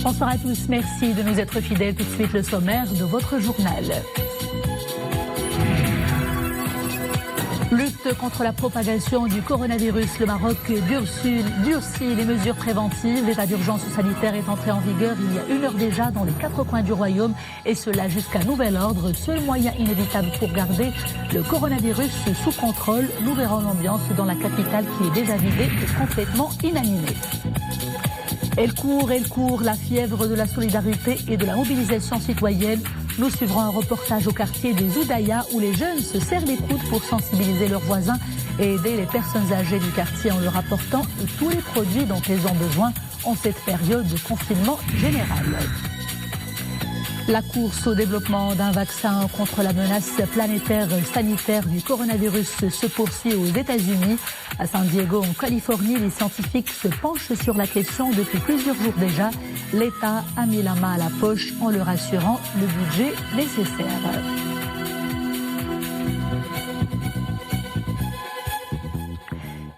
Bonsoir à tous, merci de nous être fidèles. Tout de suite le sommaire de votre journal. Lutte contre la propagation du coronavirus. Le Maroc durcit les mesures préventives. L'état d'urgence sanitaire est entré en vigueur il y a 1 heure déjà dans les 4 coins du royaume. Et cela jusqu'à nouvel ordre. Seul moyen inévitable pour garder le coronavirus sous contrôle. Nous verrons l'ambiance dans la capitale qui est déjà vidée et complètement inanimée. Elle court, la fièvre de la solidarité et de la mobilisation citoyenne. Nous suivrons un reportage au quartier des Oudaya où les jeunes se serrent les coudes pour sensibiliser leurs voisins et aider les personnes âgées du quartier en leur apportant tous les produits dont elles ont besoin en cette période de confinement général. La course au développement d'un vaccin contre la menace planétaire sanitaire du coronavirus se poursuit aux États-Unis. À San Diego, en Californie, les scientifiques se penchent sur la question depuis plusieurs jours déjà. L'État a mis la main à la poche en leur assurant le budget nécessaire.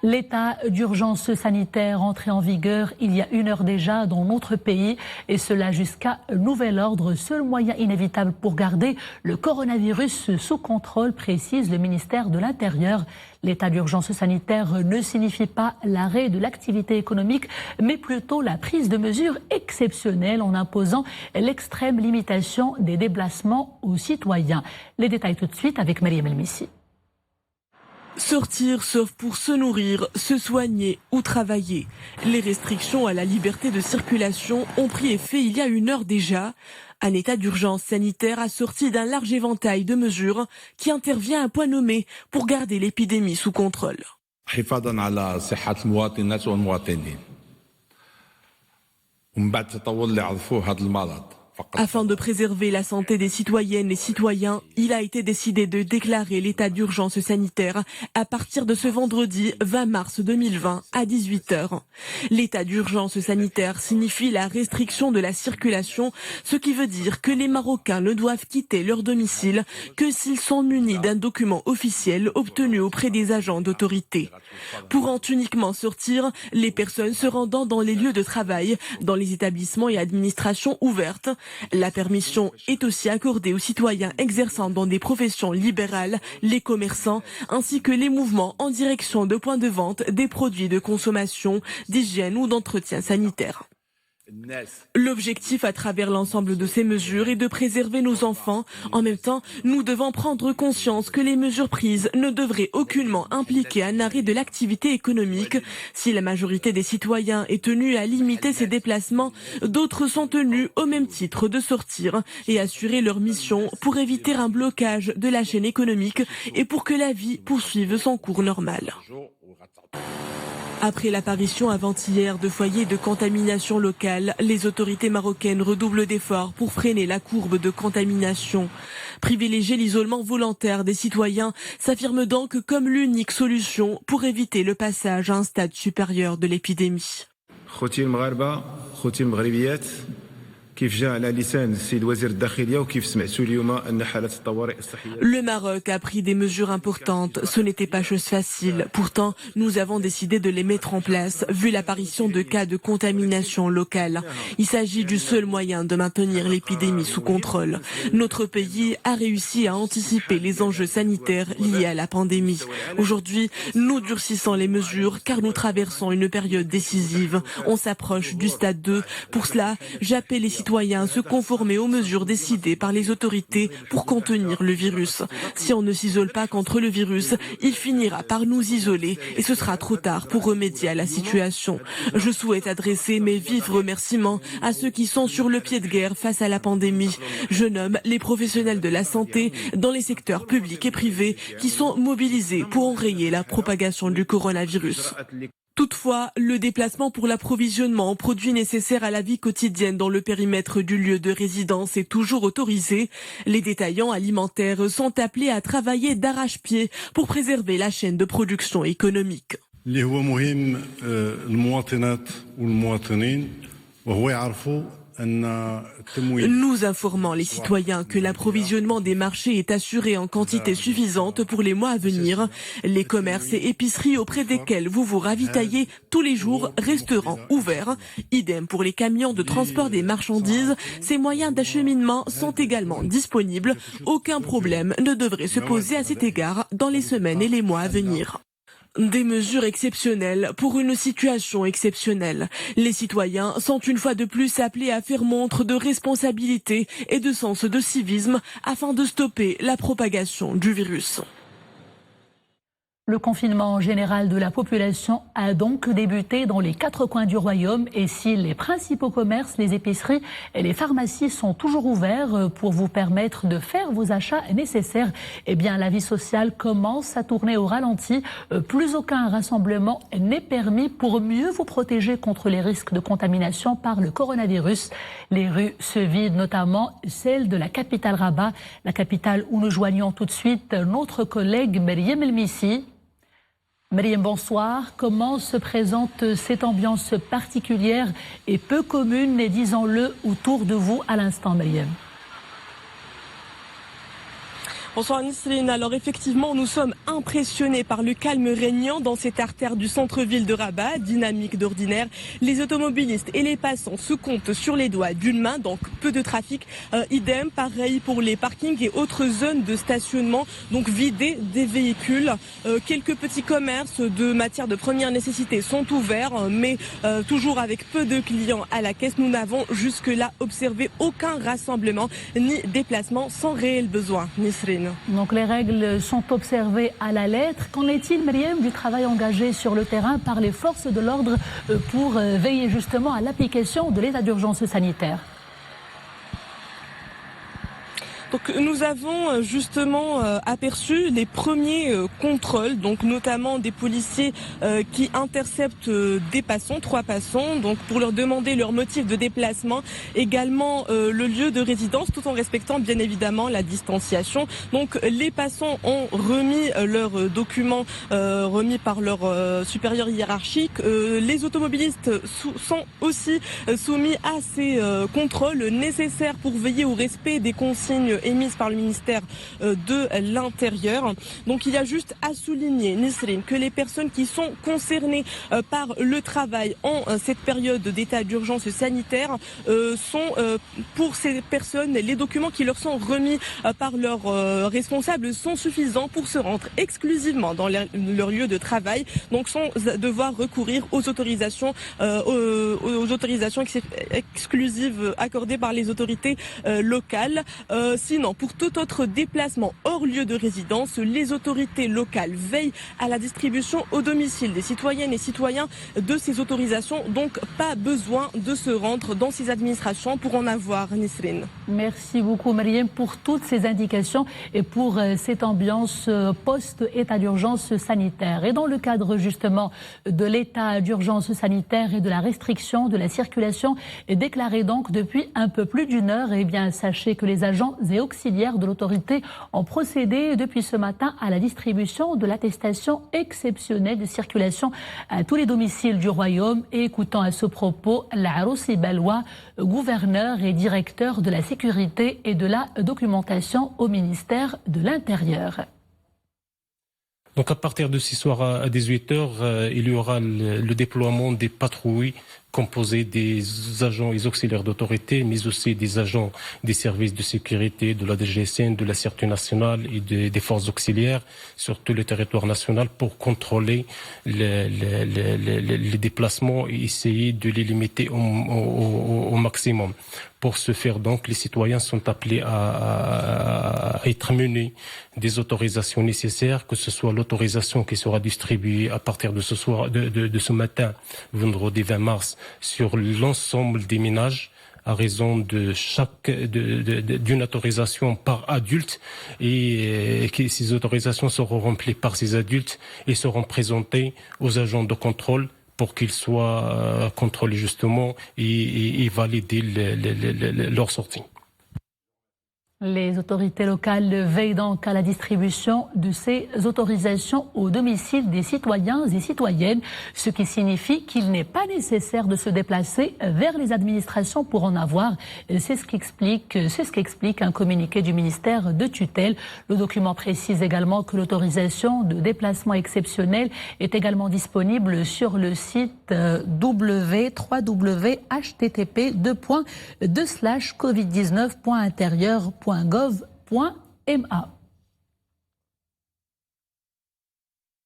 L'état d'urgence sanitaire entré en vigueur il y a 1 heure déjà dans notre pays et cela jusqu'à nouvel ordre. Seul moyen inévitable pour garder le coronavirus sous contrôle, précise le ministère de l'Intérieur. L'état d'urgence sanitaire ne signifie pas l'arrêt de l'activité économique, mais plutôt la prise de mesures exceptionnelles en imposant l'extrême limitation des déplacements aux citoyens. Les détails tout de suite avec Mariam El-Missi. Sortir sauf pour se nourrir, se soigner ou travailler. Les restrictions à la liberté de circulation ont pris effet il y a 1 heure déjà. Un état d'urgence sanitaire assorti d'un large éventail de mesures qui intervient à point nommé pour garder l'épidémie sous contrôle. حفاظاً على صحة المواطنات والمواطنين ومن بعد التطور اللي عرفوه هذا المرض. Afin de préserver la santé des citoyennes et citoyens, il a été décidé de déclarer l'état d'urgence sanitaire à partir de ce vendredi 20 mars 2020 à 18h. L'état d'urgence sanitaire signifie la restriction de la circulation, ce qui veut dire que les Marocains ne doivent quitter leur domicile que s'ils sont munis d'un document officiel obtenu auprès des agents d'autorité. Pourront uniquement sortir les personnes se rendant dans les lieux de travail, dans les établissements et administrations ouvertes. La permission est aussi accordée aux citoyens exerçant dans des professions libérales, les commerçants, ainsi que les mouvements en direction de points de vente des produits de consommation, d'hygiène ou d'entretien sanitaire. L'objectif à travers l'ensemble de ces mesures est de préserver nos enfants. En même temps, nous devons prendre conscience que les mesures prises ne devraient aucunement impliquer un arrêt de l'activité économique. Si la majorité des citoyens est tenue à limiter ses déplacements, d'autres sont tenus au même titre de sortir et assurer leur mission pour éviter un blocage de la chaîne économique et pour que la vie poursuive son cours normal. Après l'apparition avant-hier de foyers de contamination locale, les autorités marocaines redoublent d'efforts pour freiner la courbe de contamination. Privilégier l'isolement volontaire des citoyens s'affirme donc comme l'unique solution pour éviter le passage à un stade supérieur de l'épidémie. Le Maroc a pris des mesures importantes. Ce n'était pas chose facile. Pourtant, nous avons décidé de les mettre en place, vu l'apparition de cas de contamination locale. Il s'agit du seul moyen de maintenir l'épidémie sous contrôle. Notre pays a réussi à anticiper les enjeux sanitaires liés à la pandémie. Aujourd'hui, nous durcissons les mesures car nous traversons une période décisive. On s'approche du stade 2. Pour cela, j'appelle les citoyens à se conformer aux mesures décidées par les autorités pour contenir le virus. Si on ne s'isole pas contre le virus, il finira par nous isoler et ce sera trop tard pour remédier à la situation. Je souhaite adresser mes vifs remerciements à ceux qui sont sur le pied de guerre face à la pandémie. Je nomme les professionnels de la santé dans les secteurs publics et privés qui sont mobilisés pour enrayer la propagation du coronavirus. Toutefois, le déplacement pour l'approvisionnement en produits nécessaires à la vie quotidienne dans le périmètre du lieu de résidence est toujours autorisé. Les détaillants alimentaires sont appelés à travailler d'arrache-pied pour préserver la chaîne de production économique. Nous informons les citoyens que l'approvisionnement des marchés est assuré en quantité suffisante pour les mois à venir. Les commerces et épiceries auprès desquels vous vous ravitaillez tous les jours resteront ouverts. Idem pour les camions de transport des marchandises. Ces moyens d'acheminement sont également disponibles. Aucun problème ne devrait se poser à cet égard dans les semaines et les mois à venir. Des mesures exceptionnelles pour une situation exceptionnelle. Les citoyens sont une fois de plus appelés à faire montre de responsabilité et de sens de civisme afin de stopper la propagation du virus. Le confinement général de la population a donc débuté dans les 4 coins du royaume et si les principaux commerces, les épiceries et les pharmacies sont toujours ouverts pour vous permettre de faire vos achats nécessaires, eh bien la vie sociale commence à tourner au ralenti. Plus aucun rassemblement n'est permis pour mieux vous protéger contre les risques de contamination par le coronavirus. Les rues se vident, notamment celle de la capitale Rabat, la capitale où nous joignons tout de suite notre collègue Meriem Elmissi. Meriem, bonsoir. Comment se présente cette ambiance particulière et peu commune, disons-le, autour de vous à l'instant, Meriem? Bonsoir Nisrine. Alors effectivement, nous sommes impressionnés par le calme régnant dans cette artère du centre-ville de Rabat, dynamique d'ordinaire. Les automobilistes et les passants se comptent sur les doigts d'une main, donc peu de trafic. Idem, pareil pour les parkings et autres zones de stationnement, donc vidées des véhicules. Quelques petits commerces de matières de première nécessité sont ouverts, mais toujours avec peu de clients à la caisse. Nous n'avons jusque-là observé aucun rassemblement ni déplacement sans réel besoin. Nisrine. Donc les règles sont observées à la lettre. Qu'en est-il, Meriem, du travail engagé sur le terrain par les forces de l'ordre pour veiller justement à l'application de l'état d'urgence sanitaire? Donc nous avons justement aperçu les premiers contrôles, donc notamment des policiers qui interceptent des passants, 3 passants, donc pour leur demander leur motif de déplacement, également le lieu de résidence, tout en respectant bien évidemment la distanciation. Donc les passants ont remis leurs documents remis par leur supérieur hiérarchique. Les automobilistes sont aussi soumis à ces contrôles nécessaires pour veiller au respect des consignes émises par le ministère de l'Intérieur. Donc il y a juste à souligner, Nisrine, que les personnes qui sont concernées par le travail en cette période d'état d'urgence sanitaire sont pour ces personnes, les documents qui leur sont remis par leurs responsables sont suffisants pour se rendre exclusivement dans leur lieu de travail, donc sans devoir recourir aux autorisations exclusives accordées par les autorités locales. Sinon, pour tout autre déplacement hors lieu de résidence, les autorités locales veillent à la distribution au domicile des citoyennes et citoyens de ces autorisations. Donc, pas besoin de se rendre dans ces administrations pour en avoir, Nisrine. Merci beaucoup, Meriem, pour toutes ces indications et pour cette ambiance post-état d'urgence sanitaire. Et dans le cadre justement de l'état d'urgence sanitaire et de la restriction de la circulation déclarée donc depuis un peu plus d'une heure, eh bien, sachez que les agents et auxiliaires de l'autorité ont procédé depuis ce matin à la distribution de l'attestation exceptionnelle de circulation à tous les domiciles du royaume. Et écoutons à ce propos Laroussi Baloua, gouverneur et directeur de la sécurité et de la documentation au ministère de l'Intérieur. Donc à partir de ce soir à 18h, il y aura le déploiement des patrouilles composées des agents et auxiliaires d'autorité, mais aussi des agents des services de sécurité, de la DGSN, de la Sûreté nationale et des forces auxiliaires sur tout le territoire national pour contrôler les déplacements et essayer de les limiter au maximum. Pour ce faire, donc, les citoyens sont appelés à être munis des autorisations nécessaires, que ce soit l'autorisation qui sera distribuée à partir de ce soir, de ce matin, vendredi 20 mars, sur l'ensemble des ménages, à raison de d'une autorisation par adulte, et que ces autorisations seront remplies par ces adultes et seront présentées aux agents de contrôle pour qu'ils soient contrôlés justement et valider leur sortie. Les autorités locales veillent donc à la distribution de ces autorisations au domicile des citoyens et citoyennes, ce qui signifie qu'il n'est pas nécessaire de se déplacer vers les administrations pour en avoir. C'est ce qu'explique un communiqué du ministère de tutelle. Le document précise également que l'autorisation de déplacement exceptionnel est également disponible sur le site www.covid19.intérieur.gov.ma.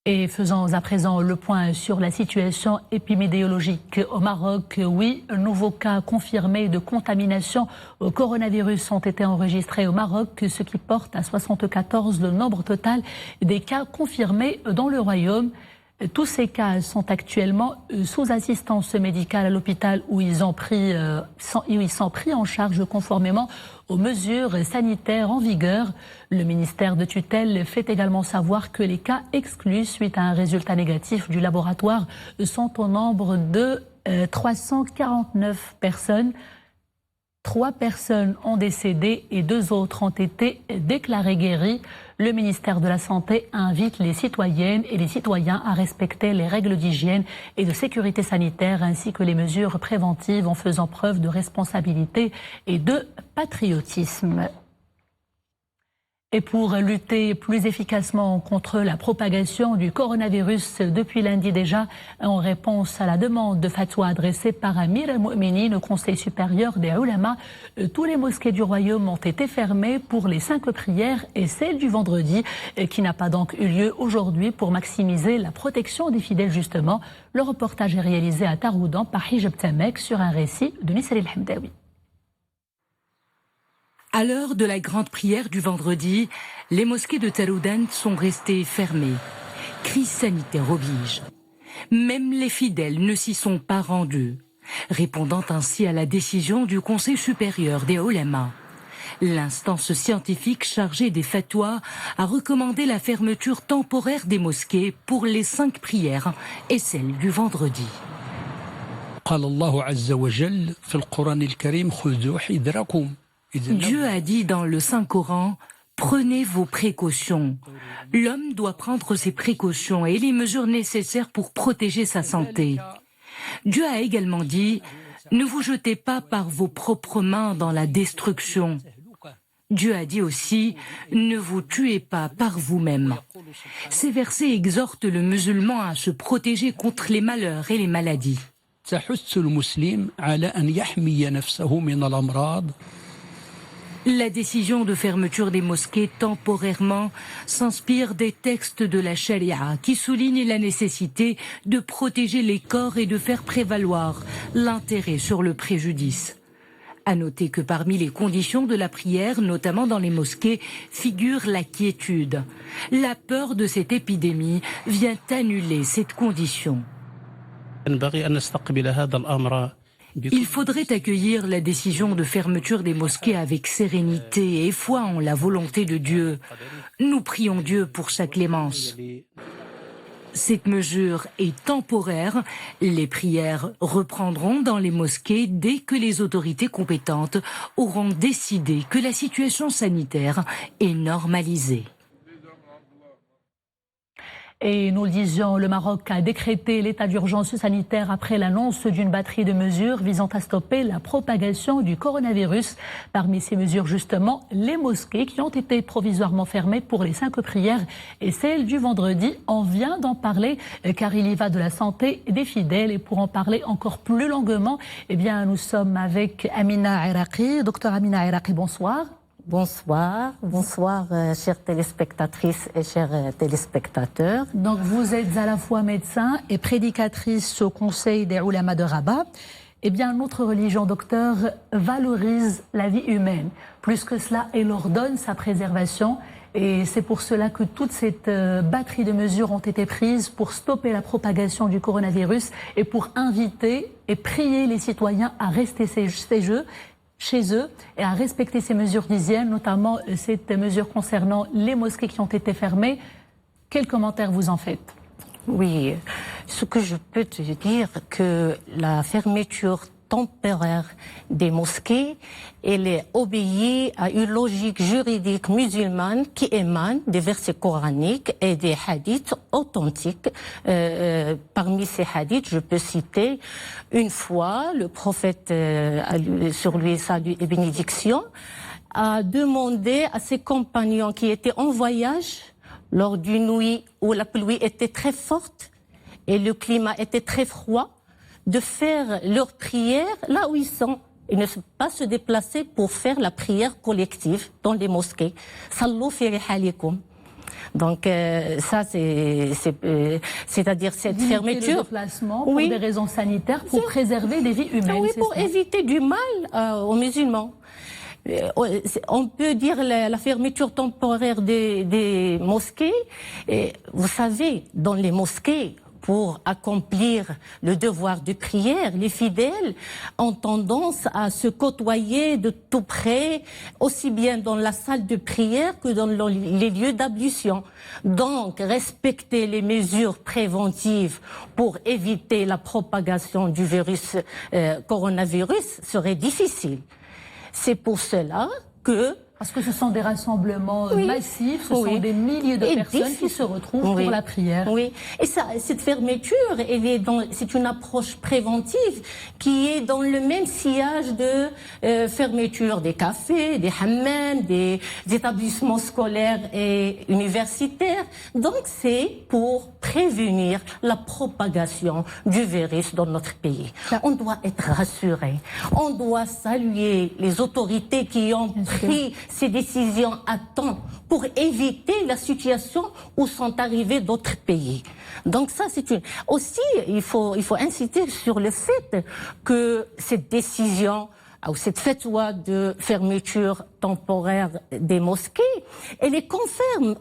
Et faisons à présent le point sur la situation épidémiologique au Maroc. Oui, nouveaux cas confirmés de contamination au coronavirus ont été enregistrés au Maroc, ce qui porte à 74 le nombre total des cas confirmés dans le royaume. Tous ces cas sont actuellement sous assistance médicale à l'hôpital où ils sont pris en charge conformément aux mesures sanitaires en vigueur. Le ministère de tutelle fait également savoir que les cas exclus suite à un résultat négatif du laboratoire sont au nombre de 349 personnes. 3 personnes ont décédé et 2 autres ont été déclarées guéries. Le ministère de la Santé invite les citoyennes et les citoyens à respecter les règles d'hygiène et de sécurité sanitaire ainsi que les mesures préventives en faisant preuve de responsabilité et de patriotisme. Et pour lutter plus efficacement contre la propagation du coronavirus depuis lundi déjà, en réponse à la demande de fatwa adressée par Amir al-Mu'minin au Conseil supérieur des Ulama, tous les mosquées du royaume ont été fermées pour les 5 prières et celle du vendredi, qui n'a pas donc eu lieu aujourd'hui pour maximiser la protection des fidèles justement. Le reportage est réalisé à Taroudan par Hijab Tamek sur un récit de Nisri El-Hamdawi. À l'heure de la grande prière du vendredi, les mosquées de Taroudan sont restées fermées. Crise sanitaire oblige. Même les fidèles ne s'y sont pas rendus, répondant ainsi à la décision du Conseil supérieur des Ulama. L'instance scientifique chargée des fatwas a recommandé la fermeture temporaire des mosquées pour les 5 prières et celle du vendredi. Dieu a dit dans le Saint-Coran, prenez vos précautions. L'homme doit prendre ses précautions et les mesures nécessaires pour protéger sa santé. Dieu a également dit, ne vous jetez pas par vos propres mains dans la destruction. Dieu a dit aussi, ne vous tuez pas par vous-même. Ces versets exhortent le musulman à se protéger contre les malheurs et les maladies. La décision de fermeture des mosquées temporairement s'inspire des textes de la charia qui soulignent la nécessité de protéger les corps et de faire prévaloir l'intérêt sur le préjudice. À noter que parmi les conditions de la prière, notamment dans les mosquées, figure la quiétude. La peur de cette épidémie vient annuler cette condition. Il faudrait accueillir la décision de fermeture des mosquées avec sérénité et foi en la volonté de Dieu. Nous prions Dieu pour sa clémence. Cette mesure est temporaire. Les prières reprendront dans les mosquées dès que les autorités compétentes auront décidé que la situation sanitaire est normalisée. Et nous le disions, le Maroc a décrété l'état d'urgence sanitaire après l'annonce d'une batterie de mesures visant à stopper la propagation du coronavirus. Parmi ces mesures, justement, les mosquées qui ont été provisoirement fermées pour les 5 prières et celle du vendredi. On vient d'en parler car il y va de la santé des fidèles. Et pour en parler encore plus longuement, eh bien, nous sommes avec Amina Iraqi. Docteur Amina Iraqi, bonsoir. Bonsoir, chères téléspectatrices et chers téléspectateurs. Donc vous êtes à la fois médecin et prédicatrice au Conseil des Ulama de Rabat. Eh bien, notre religion, docteur, valorise la vie humaine. Plus que cela, elle ordonne sa préservation. Et c'est pour cela que toute cette batterie de mesures ont été prises pour stopper la propagation du coronavirus et pour inviter et prier les citoyens à rester chez eux et à respecter ces mesures d'hygiène, notamment cette mesure concernant les mosquées qui ont été fermées. Quel commentaire vous en faites ? Oui, ce que je peux te dire, que la fermeture temporaire des mosquées, elle obéit à une logique juridique musulmane qui émane des versets coraniques et des hadiths authentiques. Parmi ces hadiths, je peux citer une fois le prophète, sur lui salut et bénédiction, a demandé à ses compagnons qui étaient en voyage lors d'une nuit où la pluie était très forte et le climat était très froid, de faire leur prière là où ils sont et ne pas se déplacer pour faire la prière collective dans les mosquées. Sallu fi rihalikum. Donc ça, c'est-à-dire cette fermeture. Le déplacement pour des raisons sanitaires, pour préserver des vies humaines. Oui, pour éviter du mal aux musulmans. On peut dire la fermeture temporaire des mosquées. Et vous savez, dans les mosquées, pour accomplir le devoir de prière, les fidèles ont tendance à se côtoyer de tout près, aussi bien dans la salle de prière que dans les lieux d'ablution. Donc, respecter les mesures préventives pour éviter la propagation du virus coronavirus serait difficile. C'est pour cela que... Parce que ce sont des rassemblements massifs, ce sont des milliers de personnes qui se retrouvent pour la prière. Oui, et ça, cette fermeture, c'est une approche préventive qui est dans le même sillage de fermeture des cafés, des hammams, des établissements scolaires et universitaires. Donc c'est pour prévenir la propagation du virus dans notre pays. On doit être rassuré, on doit saluer les autorités qui ont pris ces décisions à temps pour éviter la situation où sont arrivés d'autres pays. Donc ça, c'est une... Aussi, il faut insister sur le fait que cette décision ou cette fatwa de fermeture temporaire des mosquées, elle est conforme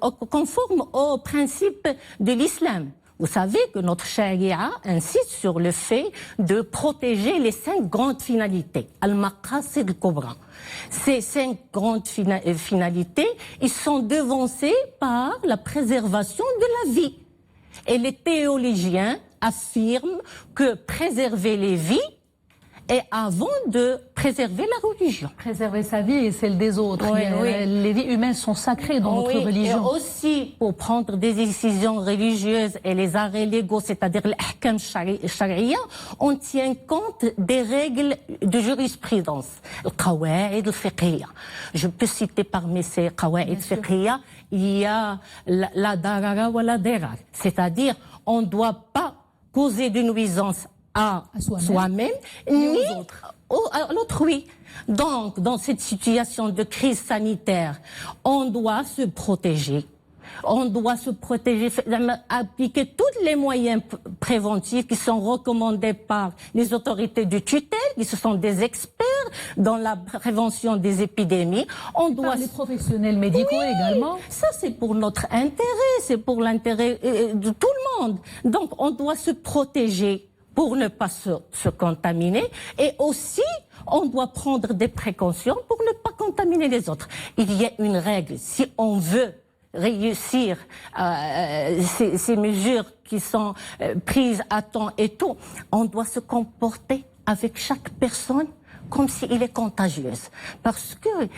aux principes de l'islam. Vous savez que notre charia insiste sur le fait de protéger les 5 grandes finalités. Al-Maqasid al-Kubra. Ces 5 grandes finalités, ils sont devancés par la préservation de la vie. Et les théologiens affirment que préserver les vies est avant de préserver la religion. Préserver sa vie et celle des autres. Les vies humaines sont sacrées dans notre religion. Et aussi, pour prendre des décisions religieuses et les arrêts légaux, c'est-à-dire l'ahkam sharia, on tient compte des règles de jurisprudence. Le qawa'id al-fiqhiyya. Je peux citer parmi ces qawa'id al-fiqhiyya, il y a la darara wa la dirar. C'est-à-dire, on ne doit pas causer de nuisance à soi-même, ni à l'autrui. Donc, dans cette situation de crise sanitaire, on doit se protéger. On doit se protéger, appliquer tous les moyens préventifs qui sont recommandés par les autorités de tutelle, qui sont des experts dans la prévention des épidémies. On doit... Par les professionnels médicaux également. Ça, c'est pour notre intérêt, c'est pour l'intérêt de tout le monde. Donc, on doit se protéger pour ne pas se contaminer, et aussi on doit prendre des précautions pour ne pas contaminer les autres. Il y a une règle, si on veut réussir ces mesures qui sont prises à temps et tout, on doit se comporter avec chaque personne comme si elle est contagieuse. Parce que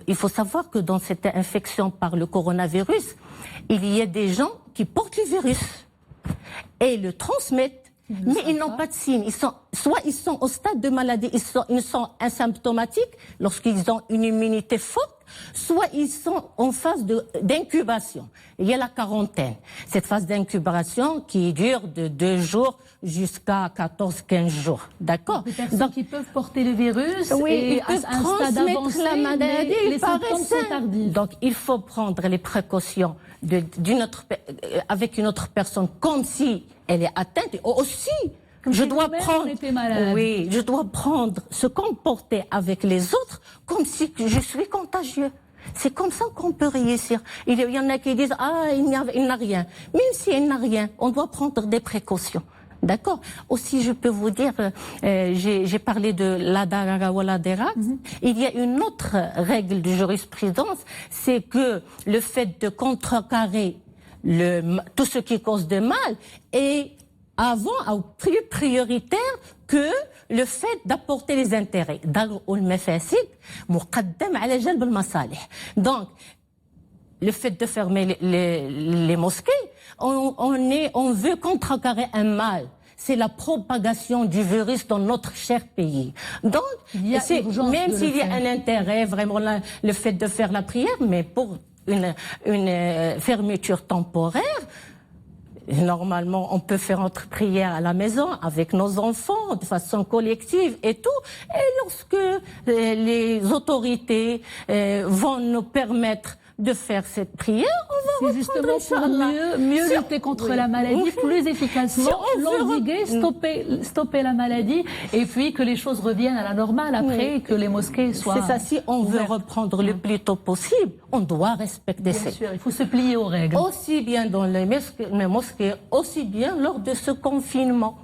il faut savoir que dans cette infection par le coronavirus, il y a des gens qui portent le virus et le transmettent. Mais ils n'ont pas de signes. Soit ils sont au stade de maladie, ils sont asymptomatiques lorsqu'ils ont une immunité forte, soit ils sont en phase d'incubation. Il y a la quarantaine. Cette phase d'incubation qui dure de 2 jours jusqu'à 14-15 jours. D'accord? Des personnes qui peuvent porter le virus et ils peuvent à un stade avancé, la maladie, les symptômes sont tardifs. Donc il faut prendre les précautions avec une autre personne comme si elle est atteinte. Aussi, je dois prendre, se comporter avec les autres comme si je suis contagieux. C'est comme ça qu'on peut réussir. Il y en a qui disent il n'a rien. Même s'il n'a rien, on doit prendre des précautions. D'accord. Aussi, je peux vous dire, j'ai parlé de la darara ou la dirar. Il y a une autre règle de jurisprudence, c'est que le fait de contrecarrer tout ce qui cause de mal est avant, plus prioritaire que le fait d'apporter les intérêts. Donc, le fait de fermer les mosquées, on veut contrecarrer un mal. C'est la propagation du virus dans notre cher pays. Donc, même s'il y a un intérêt, vraiment, le fait de faire la prière, mais pour une fermeture temporaire, normalement, on peut faire notre prière à la maison avec nos enfants, de façon collective et tout. Et lorsque les autorités vont nous permettre de faire cette prière, on va c'est justement pour mieux lutter contre la maladie, plus efficacement, l'endiguer, stopper la maladie, et puis que les choses reviennent à la normale après, que les mosquées soient C'est ça, si on veut reprendre le plus tôt possible, on doit respecter ça. Bien sûr, il faut se plier aux règles. Aussi bien dans les mosquées, aussi bien lors de ce confinement.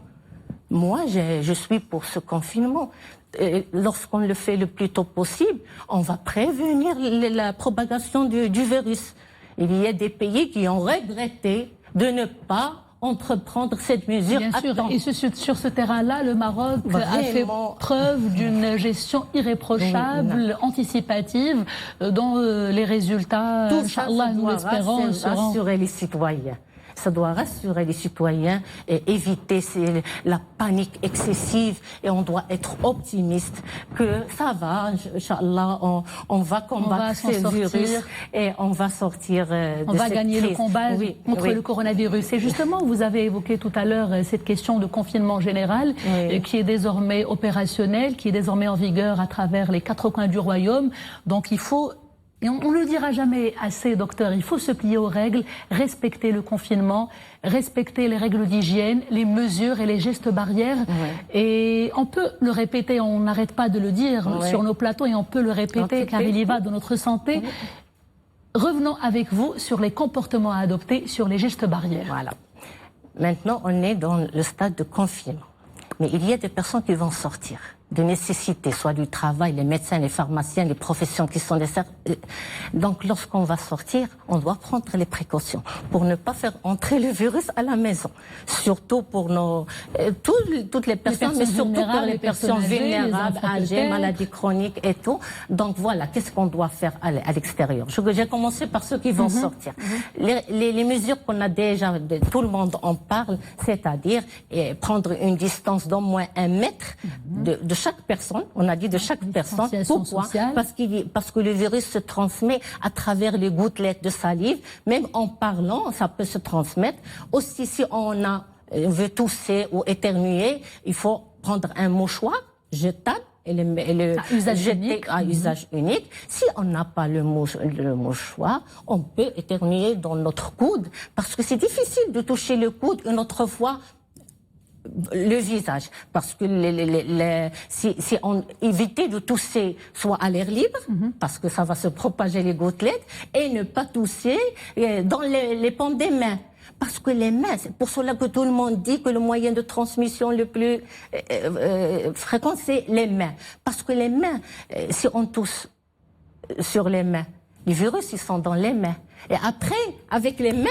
Moi, je suis pour ce confinement. Lorsqu'on le fait le plus tôt possible, on va prévenir la propagation du virus. Il y a des pays qui ont regretté de ne pas entreprendre cette mesure. Bien sûr, et sur ce terrain-là, le Maroc a fait preuve d'une gestion irréprochable, anticipative, dont les résultats, Inch'Allah, nous l'espérons, seront... rassurer les citoyens. Ça doit rassurer les citoyens et éviter la panique excessive. Et on doit être optimiste que ça va, Inch'Allah, on va combattre ce virus et on va sortir de cette crise. On va gagner le combat contre le coronavirus. Et justement, vous avez évoqué tout à l'heure cette question de confinement général qui est désormais opérationnel, qui est désormais en vigueur à travers les 4 coins du royaume. Donc il faut... Et on ne le dira jamais assez, docteur, il faut se plier aux règles, respecter le confinement, respecter les règles d'hygiène, les mesures et les gestes barrières. Et on peut le répéter, on n'arrête pas de le dire sur nos plateaux et on peut le répéter car il y va de notre santé. Revenons avec vous sur les comportements à adopter, sur les gestes barrières. Voilà. Maintenant, on est dans le stade de confinement. Mais il y a des personnes qui vont sortir de nécessité, soit du travail, les médecins, les pharmaciens, les professions qui sont des... Donc, lorsqu'on va sortir, on doit prendre les précautions pour ne pas faire entrer le virus à la maison. Surtout pour toutes les personnes, mais surtout pour les personnes vulnérables, âgées, maladies chroniques et tout. Donc, voilà, qu'est-ce qu'on doit faire à l'extérieur? J'ai commencé par ceux qui vont sortir. Les mesures qu'on a déjà, tout le monde en parle, c'est-à-dire prendre une distance d'au moins 1 mètre de chaque personne, on a dit de chaque personne. Pourquoi? Parce que le virus se transmet à travers les gouttelettes de salive. Même en parlant, ça peut se transmettre. Aussi, si on veut tousser ou éternuer, il faut prendre un mouchoir jetable et le jeter à usage unique. Si on n'a pas le mouchoir, on peut éternuer dans notre coude. Parce que c'est difficile de toucher le coude une autre fois le visage, parce que si on éviter de tousser soit à l'air libre, parce que ça va se propager les gouttelettes, et ne pas tousser dans les paumes des mains. Parce que les mains, c'est pour cela que tout le monde dit que le moyen de transmission le plus fréquent, c'est les mains. Parce que les mains, si on tousse sur les mains, les virus, ils sont dans les mains. Et après, avec les mains,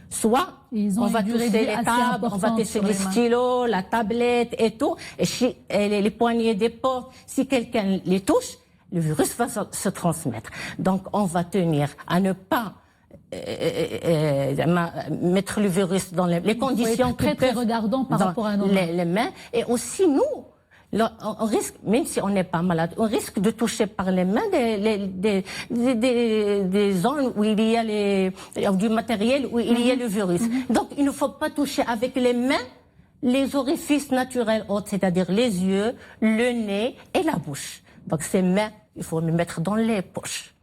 soit on va toucher les tables, on va toucher les stylos, la tablette et tout, et les poignées des portes. Si quelqu'un les touche, le virus va se transmettre. Donc on va tenir à ne pas mettre le virus dans les conditions très regardant par rapport à nos mains. Les mains. Et aussi nous, on risque, même si on n'est pas malade, on risque de toucher par les mains des zones où il y a du matériel, où il y a le virus. Donc il ne faut pas toucher avec les mains les orifices naturels autres, c'est-à-dire les yeux, le nez et la bouche. Donc ces mains, il faut les mettre dans les poches.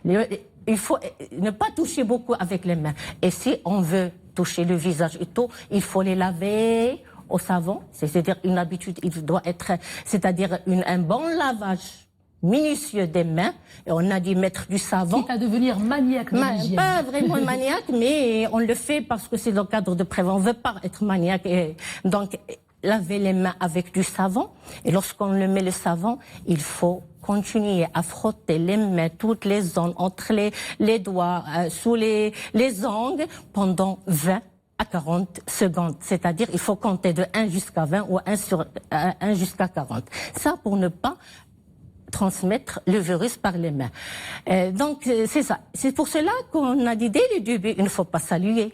Il faut ne pas toucher beaucoup avec les mains. Et si on veut toucher le visage et tout, il faut les laver au savon, c'est-à-dire une habitude, il doit être, c'est-à-dire un bon lavage minutieux des mains, et on a dit mettre du savon. Quitte à devenir maniaque de l'hygiène. Pas vraiment maniaque, mais on le fait parce que c'est dans le cadre de prévention. On ne veut pas être maniaque, et donc laver les mains avec du savon, et lorsqu'on le met le savon, il faut continuer à frotter les mains, toutes les zones, entre les doigts, sous les ongles, pendant 20 à 40 secondes. C'est-à-dire, il faut compter de 1 jusqu'à 20 ou 1 jusqu'à 40. Ça, pour ne pas transmettre le virus par les mains. Donc, c'est ça. C'est pour cela qu'on a dit dès le début, il ne faut pas saluer.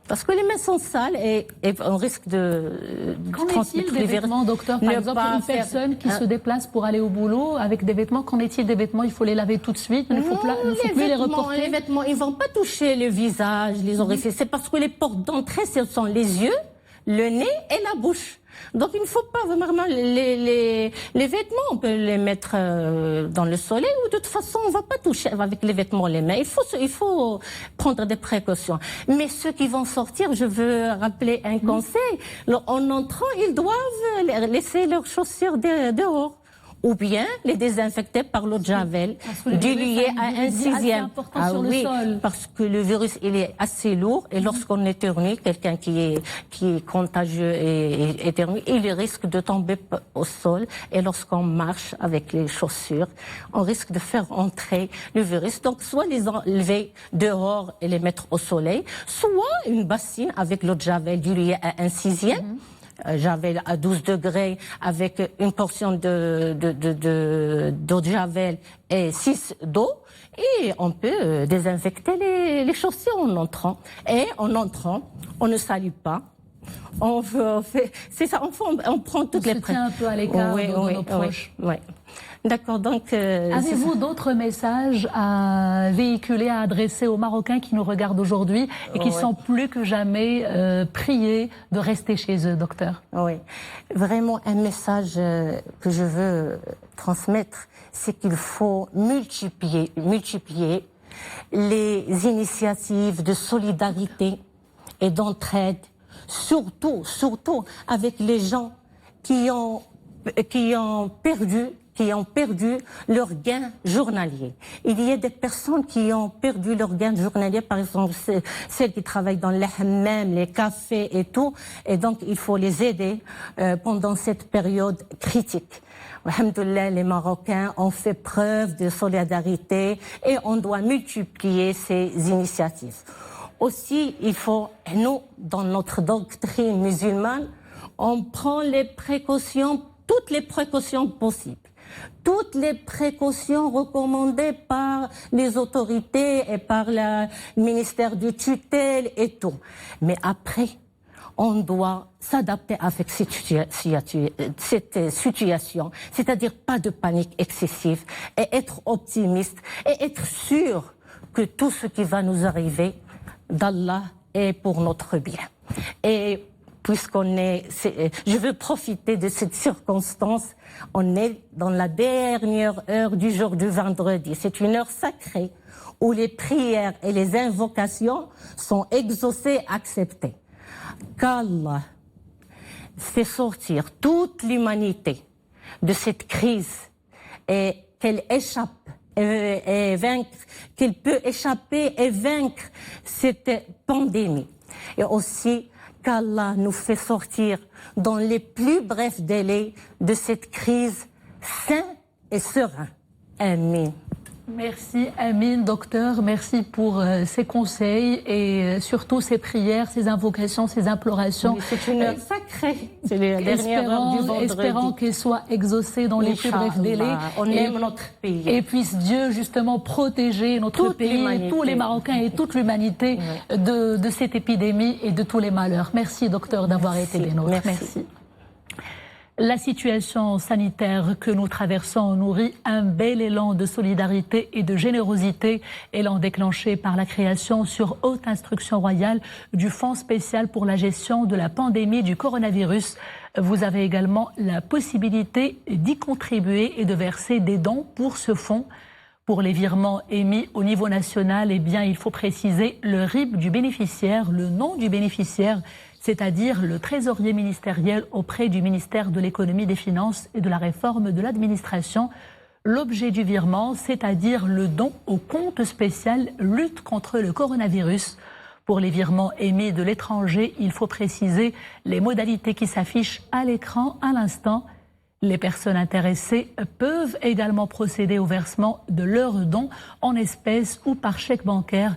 Parce que les mains sont sales et on risque de Qu'en transmettre est-il des vêtements, docteur? Par exemple, une personne qui se déplace pour aller au boulot avec des vêtements, qu'en est-il des vêtements? Il faut les laver tout de suite, il ne faut plus les reporter? Les vêtements, ils ne vont pas toucher le visage, les orifices. C'est parce que les portes d'entrée, ce sont les yeux, le nez et la bouche. Donc il ne faut pas vraiment les vêtements, on peut les mettre dans le soleil ou de toute façon on ne va pas toucher avec les vêtements les mains. Il faut prendre des précautions. Mais ceux qui vont sortir, je veux rappeler un conseil. En entrant, ils doivent laisser leurs chaussures dehors. Ou bien les désinfecter par l'eau de Javel, dilué à 1/6. Sur le sol. Parce que le virus, il est assez lourd et lorsqu'on éternue, quelqu'un qui est contagieux et éternue, il risque de tomber au sol. Et lorsqu'on marche avec les chaussures, on risque de faire entrer le virus. Donc, soit les enlever dehors et les mettre au soleil, soit une bassine avec l'eau de Javel diluée à 1/6. Javel à 12 degrés avec une portion d'eau de Javel et 6 d'eau. Et on peut désinfecter les chaussures en entrant. Et en entrant, on ne salue pas. C'est ça, on prend toutes les précautions. On se tient un peu à l'écart de nos proches. Oui. D'accord, donc... Avez-vous d'autres messages à véhiculer, à adresser aux Marocains qui nous regardent aujourd'hui et qui sont plus que jamais priés de rester chez eux, docteur? Oui, vraiment un message que je veux transmettre, c'est qu'il faut multiplier les initiatives de solidarité et d'entraide, surtout avec les gens qui ont perdu leur gain journalier. Il y a des personnes qui ont perdu leur gain journalier, par exemple celles qui travaillent dans les hammams, les cafés et tout, et donc il faut les aider pendant cette période critique. Alhamdoulilah, les Marocains ont fait preuve de solidarité et on doit multiplier ces initiatives. Aussi, il faut, nous, dans notre doctrine musulmane, on prend les précautions, toutes les précautions possibles. Toutes les précautions recommandées par les autorités et par le ministère de tutelle et tout. Mais après, on doit s'adapter avec cette situation, c'est-à-dire pas de panique excessive et être optimiste et être sûr que tout ce qui va nous arriver d'Allah est pour notre bien. Et je veux profiter de cette circonstance. On est dans la dernière heure du jour du vendredi. C'est une heure sacrée où les prières et les invocations sont exaucées, acceptées. Qu'Allah fait sortir toute l'humanité de cette crise et qu'elle échappe et vaincre, qu'elle peut échapper et vaincre cette pandémie. Et aussi qu'Allah nous fait sortir dans les plus brefs délais de cette crise sain et serein. Amin. Merci Amine, docteur, merci pour ces conseils et surtout ces prières, ces invocations, ces implorations. Oui, c'est une heure sacrée, c'est la dernière heure du vendredi. Espérant qu'elle soit exaucée dans les plus brefs délais. On aime notre pays. Et puisse Dieu justement protéger notre pays, tous les Marocains et toute l'humanité de cette épidémie et de tous les malheurs. Merci docteur d'avoir été des nôtres. Merci. La situation sanitaire que nous traversons nourrit un bel élan de solidarité et de générosité, élan déclenché par la création sur haute instruction royale du Fonds spécial pour la gestion de la pandémie du coronavirus. Vous avez également la possibilité d'y contribuer et de verser des dons pour ce fonds. Pour les virements émis au niveau national, eh bien, il faut préciser le RIB du bénéficiaire, le nom du bénéficiaire, c'est-à-dire le trésorier ministériel auprès du ministère de l'économie, des finances et de la réforme de l'administration. L'objet du virement, c'est-à-dire le don au compte spécial lutte contre le coronavirus. Pour les virements émis de l'étranger, il faut préciser les modalités qui s'affichent à l'écran à l'instant. Les personnes intéressées peuvent également procéder au versement de leurs dons en espèces ou par chèque bancaire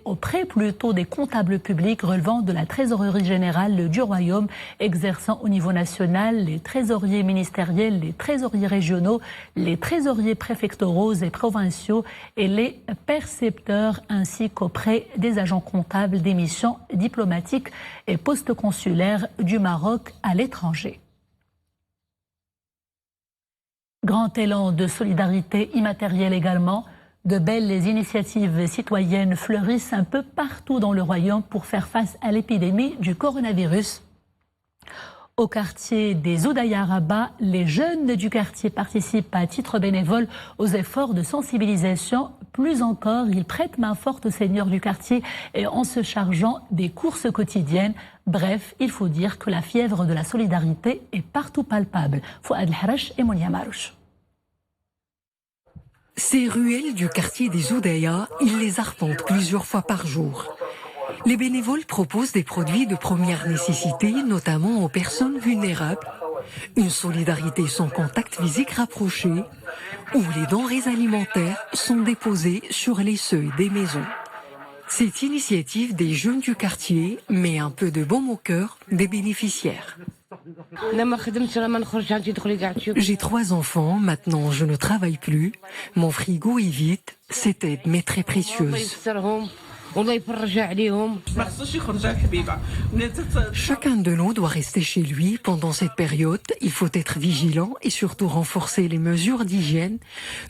auprès plutôt des comptables publics relevant de la trésorerie générale du Royaume, exerçant au niveau national les trésoriers ministériels, les trésoriers régionaux, les trésoriers préfectoraux et provinciaux et les percepteurs, ainsi qu'auprès des agents comptables des missions diplomatiques et post-consulaires du Maroc à l'étranger. Grand élan de solidarité immatérielle également. De belles initiatives citoyennes fleurissent un peu partout dans le royaume pour faire face à l'épidémie du coronavirus. Au quartier des Oudaya à Rabat, les jeunes du quartier participent à titre bénévole aux efforts de sensibilisation. Plus encore, ils prêtent main forte aux seigneurs du quartier et en se chargeant des courses quotidiennes. Bref, il faut dire que la fièvre de la solidarité est partout palpable. Fouad El-Harash et Monia Marouche. Ces ruelles du quartier des Oudaya, ils les arpentent plusieurs fois par jour. Les bénévoles proposent des produits de première nécessité, notamment aux personnes vulnérables. Une solidarité sans contact physique rapproché, où les denrées alimentaires sont déposées sur les seuils des maisons. Cette initiative des jeunes du quartier met un peu de baume au cœur des bénéficiaires. J'ai 3 enfants, maintenant je ne travaille plus. Mon frigo est vide, cette aide m'est très précieuse. Chacun de nous doit rester chez lui pendant cette période. Il faut être vigilant et surtout renforcer les mesures d'hygiène.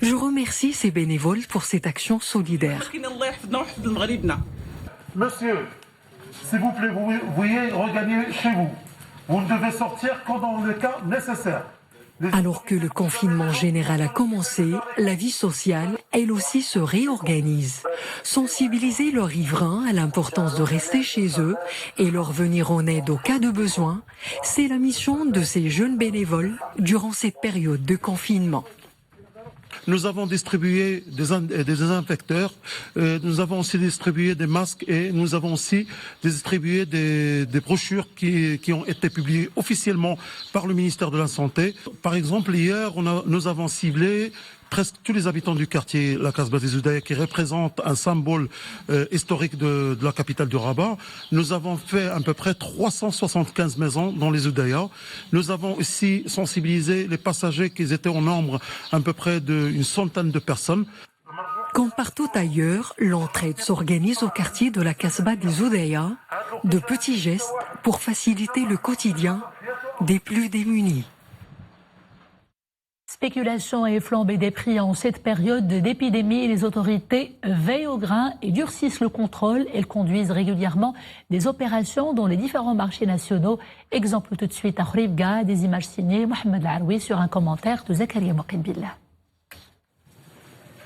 Je remercie ces bénévoles pour cette action solidaire. Monsieur, s'il vous plaît, vous veuillez regagner chez vous. Vous ne devez sortir que dans le cas nécessaire. Alors que le confinement général a commencé, la vie sociale, elle aussi, se réorganise. Sensibiliser leurs riverains à l'importance de rester chez eux et leur venir en aide au cas de besoin, c'est la mission de ces jeunes bénévoles durant cette période de confinement. Nous avons distribué des désinfecteurs, nous avons aussi distribué des masques et nous avons aussi distribué des brochures qui ont été publiées officiellement par le ministère de la Santé. Par exemple, hier, nous avons ciblé presque tous les habitants du quartier, la Casbah des Oudaya, qui représente un symbole historique de la capitale du Rabat. Nous avons fait à peu près 375 maisons dans les Oudaya. Nous avons aussi sensibilisé les passagers qui étaient au nombre à peu près d'une centaine de personnes. Comme partout ailleurs, l'entraide s'organise au quartier de la Casbah des Oudaya, de petits gestes pour faciliter le quotidien des plus démunis. Spéculation et flambée des prix en cette période d'épidémie, les autorités veillent au grain et durcissent le contrôle. Elles conduisent régulièrement des opérations dans les différents marchés nationaux. Exemple tout de suite à Khouribga, des images signées Mohamed Laroui sur un commentaire de Zakaria Mokhenbillah.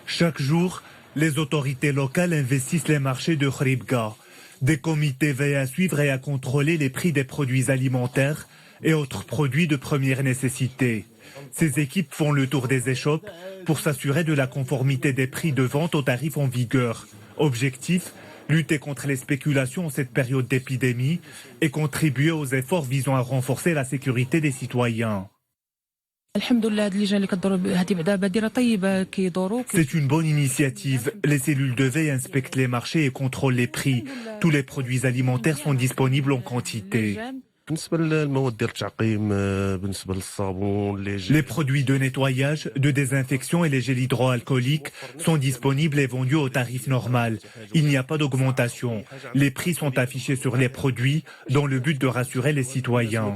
Chaque jour, les autorités locales investissent les marchés de Khouribga. Des comités veillent à suivre et à contrôler les prix des produits alimentaires et autres produits de première nécessité. Ces équipes font le tour des échoppes pour s'assurer de la conformité des prix de vente aux tarifs en vigueur. Objectif, lutter contre les spéculations en cette période d'épidémie et contribuer aux efforts visant à renforcer la sécurité des citoyens. C'est une bonne initiative. Les cellules de veille inspectent les marchés et contrôlent les prix. Tous les produits alimentaires sont disponibles en quantité. Les produits de nettoyage, de désinfection et les gels hydroalcooliques sont disponibles et vendus au tarif normal. Il n'y a pas d'augmentation. Les prix sont affichés sur les produits dans le but de rassurer les citoyens.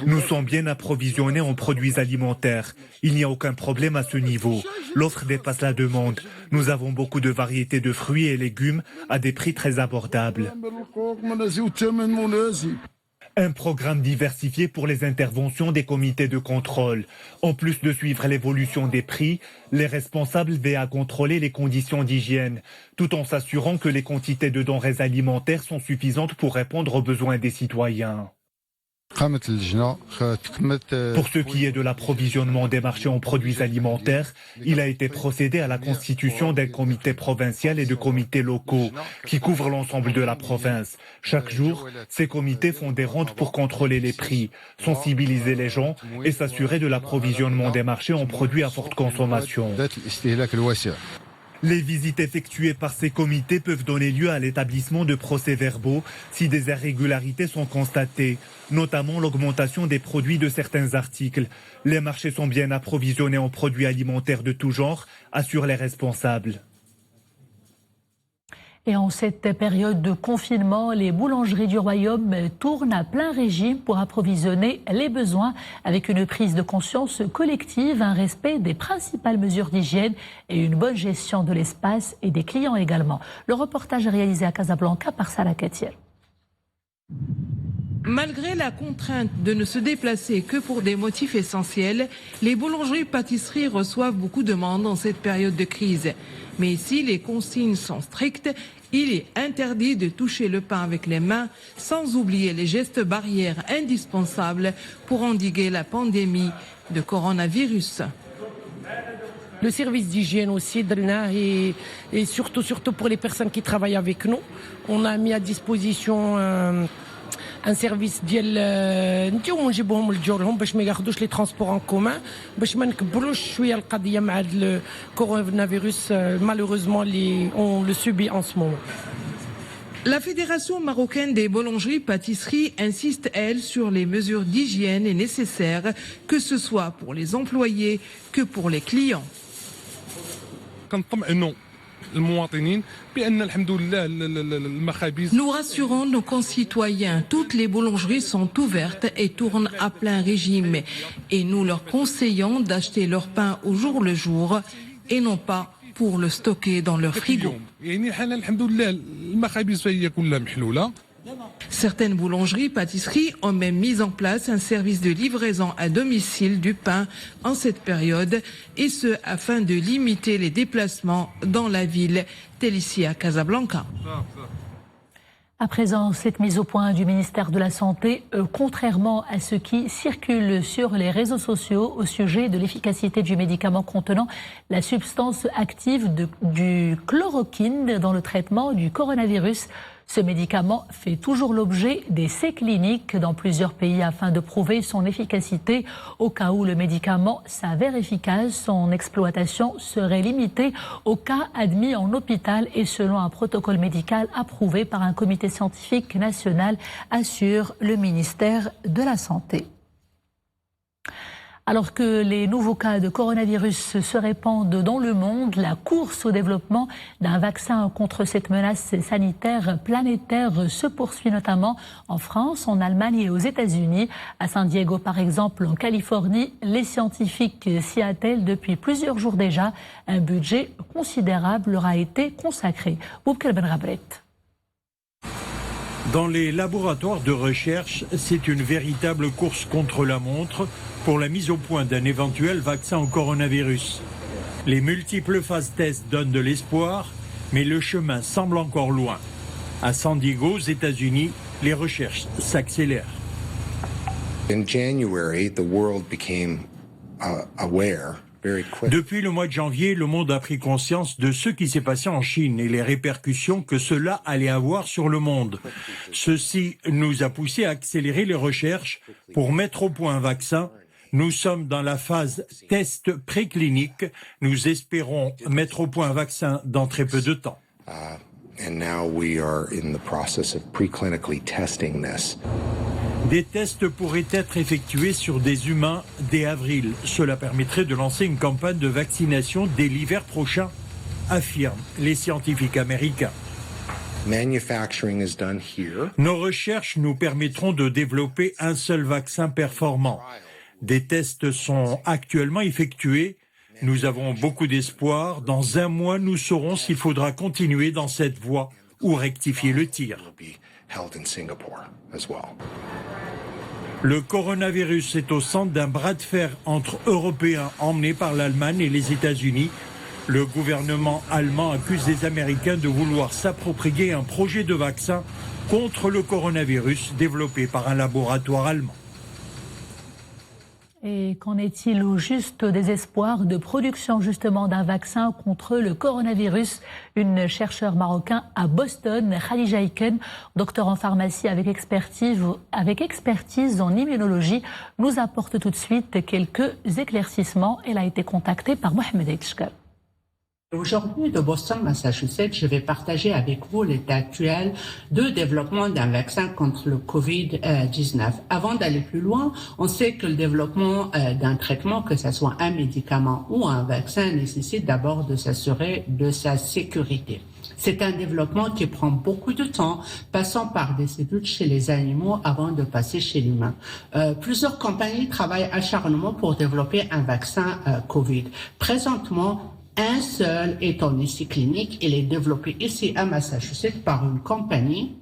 Nous sommes bien approvisionnés en produits alimentaires. Il n'y a aucun problème à ce niveau. L'offre dépasse la demande. Nous avons beaucoup de variétés de fruits et légumes à des prix très abordables. Un programme diversifié pour les interventions des comités de contrôle. En plus de suivre l'évolution des prix, les responsables veillent à contrôler les conditions d'hygiène, tout en s'assurant que les quantités de denrées alimentaires sont suffisantes pour répondre aux besoins des citoyens. Pour ce qui est de l'approvisionnement des marchés en produits alimentaires, il a été procédé à la constitution d'un comité provincial et de comités locaux qui couvrent l'ensemble de la province. Chaque jour, ces comités font des rondes pour contrôler les prix, sensibiliser les gens et s'assurer de l'approvisionnement des marchés en produits à forte consommation. Les visites effectuées par ces comités peuvent donner lieu à l'établissement de procès-verbaux si des irrégularités sont constatées, notamment l'augmentation des produits de certains articles. Les marchés sont bien approvisionnés en produits alimentaires de tout genre, assurent les responsables. Et en cette période de confinement, les boulangeries du Royaume tournent à plein régime pour approvisionner les besoins avec une prise de conscience collective, un respect des principales mesures d'hygiène et une bonne gestion de l'espace et des clients également. Le reportage est réalisé à Casablanca par Salah Katiel. Malgré la contrainte de ne se déplacer que pour des motifs essentiels, les boulangeries-pâtisseries reçoivent beaucoup de demandes en cette période de crise. Mais ici, les consignes sont strictes. Il est interdit de toucher le pain avec les mains, sans oublier les gestes barrières indispensables pour endiguer la pandémie de coronavirus. Le service d'hygiène aussi, et surtout pour les personnes qui travaillent avec nous, on a mis à disposition un service ديال نتيو نجيبوهم لجورهم باش ما ياخذوش لي ترونسبور ان كومان باش ما نكبروش شويه القضيه مع الكورونا فيروس malheureusement on le subit en ce moment. La Fédération marocaine des boulangeries-pâtisseries insiste, elle, sur les mesures d'hygiène et nécessaires, que ce soit pour les employés que pour les clients. Nous rassurons nos concitoyens, toutes les boulangeries sont ouvertes et tournent à plein régime. Et nous leur conseillons d'acheter leur pain au jour le jour et non pas pour le stocker dans leur frigo. Certaines boulangeries, pâtisseries ont même mis en place un service de livraison à domicile du pain en cette période, et ce afin de limiter les déplacements dans la ville, telle ici à Casablanca. À présent, cette mise au point du ministère de la Santé, contrairement à ce qui circule sur les réseaux sociaux au sujet de l'efficacité du médicament contenant la substance active du chloroquine dans le traitement du coronavirus. Ce médicament fait toujours l'objet d'essais cliniques dans plusieurs pays afin de prouver son efficacité. Au cas où le médicament s'avère efficace, son exploitation serait limitée aux cas admis en hôpital et selon un protocole médical approuvé par un comité scientifique national, assure le ministère de la Santé. Alors que les nouveaux cas de coronavirus se répandent dans le monde, la course au développement d'un vaccin contre cette menace sanitaire planétaire se poursuit notamment en France, en Allemagne et aux États-Unis. À San Diego, par exemple, en Californie, les scientifiques s'y attellent depuis plusieurs jours déjà. Un budget considérable leur a été consacré. Boubkel Ben Rabret. Dans les laboratoires de recherche, c'est une véritable course contre la montre pour la mise au point d'un éventuel vaccin au coronavirus. Les multiples phases tests donnent de l'espoir, mais le chemin semble encore loin. À San Diego, aux États-Unis, les recherches s'accélèrent. In January, the world became aware. Depuis le mois de janvier, le monde a pris conscience de ce qui s'est passé en Chine et les répercussions que cela allait avoir sur le monde. Ceci nous a poussé à accélérer les recherches pour mettre au point un vaccin. Nous sommes dans la phase test préclinique. Nous espérons mettre au point un vaccin dans très peu de temps. And now we are in the process of preclinically testing this. Des tests pourraient être effectués sur des humains dès avril. Cela permettrait de lancer une campagne de vaccination dès l'hiver prochain, affirment les scientifiques américains. Manufacturing is done here. Nos recherches nous permettront de développer un seul vaccin performant. Des tests sont actuellement effectués. Nous avons beaucoup d'espoir. Dans un mois, nous saurons s'il faudra continuer dans cette voie ou rectifier le tir. Le coronavirus est au centre d'un bras de fer entre Européens emmenés par l'Allemagne et les États-Unis. Le gouvernement allemand accuse les Américains de vouloir s'approprier un projet de vaccin contre le coronavirus développé par un laboratoire allemand. Et qu'en est-il au juste des espoirs de production justement d'un vaccin contre le coronavirus? Une chercheure marocaine à Boston, Khadija Iken, docteur en pharmacie avec expertise en immunologie, nous apporte tout de suite quelques éclaircissements. Elle a été contactée par Mohamed Eitchkal. Aujourd'hui, de Boston, Massachusetts, je vais partager avec vous l'état actuel de développement d'un vaccin contre le Covid-19. Avant d'aller plus loin, on sait que le développement d'un traitement, que ce soit un médicament ou un vaccin, nécessite d'abord de s'assurer de sa sécurité. C'est un développement qui prend beaucoup de temps, passant par des études chez les animaux avant de passer chez l'humain. Plusieurs compagnies travaillent acharnement pour développer un vaccin Covid. Présentement, un seul est en essai clinique. Il est développé ici à Massachusetts par une compagnie.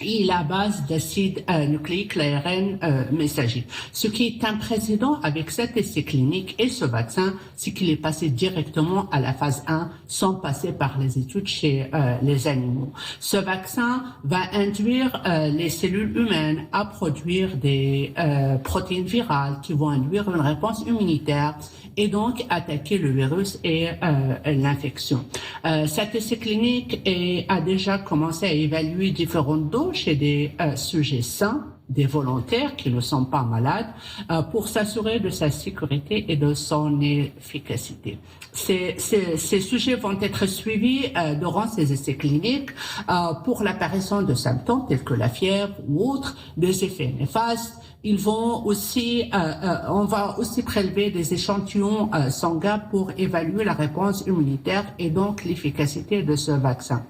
Il est à base d'acide nucléique, l'ARN messager. Ce qui est un précédent avec cet essai clinique et ce vaccin, c'est qu'il est passé directement à la phase 1 sans passer par les études chez les animaux. Ce vaccin va induire les cellules humaines à produire des protéines virales qui vont induire une réponse immunitaire et donc attaquer le virus et l'infection. Cet essai clinique a déjà commencé à évaluer différentes doses chez des sujets sains, des volontaires qui ne sont pas malades, pour s'assurer de sa sécurité et de son efficacité. Ces sujets vont être suivis durant ces essais cliniques pour l'apparition de symptômes tels que la fièvre ou autres, des effets néfastes. Ils vont aussi, on va aussi prélever des échantillons sanguins pour évaluer la réponse immunitaire et donc l'efficacité de ce vaccin.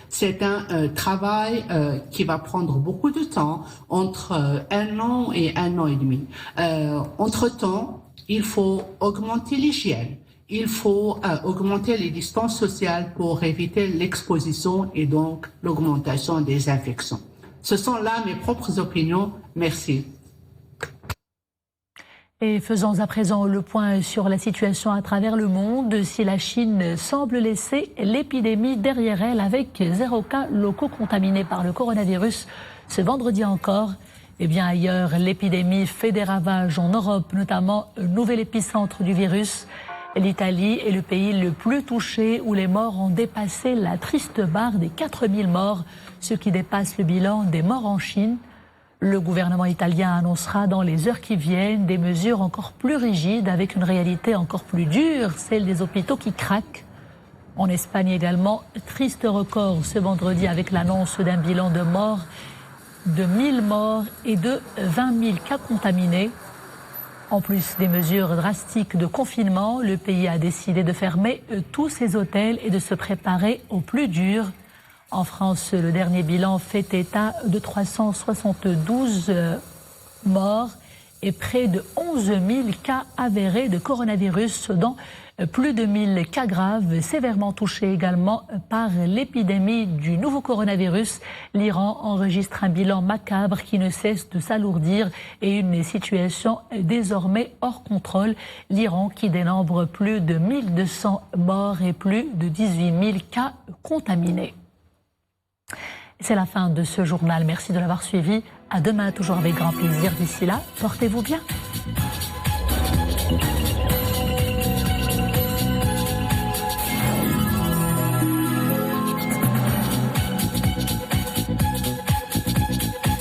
C'est un travail qui va prendre beaucoup de temps, entre 1 an et 1 an et demi. Entre-temps, il faut augmenter l'hygiène. Il faut augmenter les distances sociales pour éviter l'exposition et donc l'augmentation des infections. Ce sont là mes propres opinions. Merci. Et faisons à présent le point sur la situation à travers le monde. Si la Chine semble laisser l'épidémie derrière elle avec 0 cas locaux contaminés par le coronavirus ce vendredi encore, eh bien ailleurs, l'épidémie fait des ravages en Europe, notamment nouvel épicentre du virus. L'Italie est le pays le plus touché où les morts ont dépassé la triste barre des 4000 morts, ce qui dépasse le bilan des morts en Chine. Le gouvernement italien annoncera dans les heures qui viennent des mesures encore plus rigides avec une réalité encore plus dure, celle des hôpitaux qui craquent. En Espagne également, triste record ce vendredi avec l'annonce d'un bilan de morts, de 1000 morts et de 20 000 cas contaminés. En plus des mesures drastiques de confinement, le pays a décidé de fermer tous ses hôtels et de se préparer au plus dur. En France, le dernier bilan fait état de 372 morts et près de 11 000 cas avérés de coronavirus, dont plus de 1000 cas graves, sévèrement touchés également par l'épidémie du nouveau coronavirus. L'Iran enregistre un bilan macabre qui ne cesse de s'alourdir et une situation désormais hors contrôle. L'Iran qui dénombre plus de 1200 morts et plus de 18 000 cas contaminés. C'est la fin de ce journal. Merci de l'avoir suivi. À demain, toujours avec grand plaisir. D'ici là, portez-vous bien.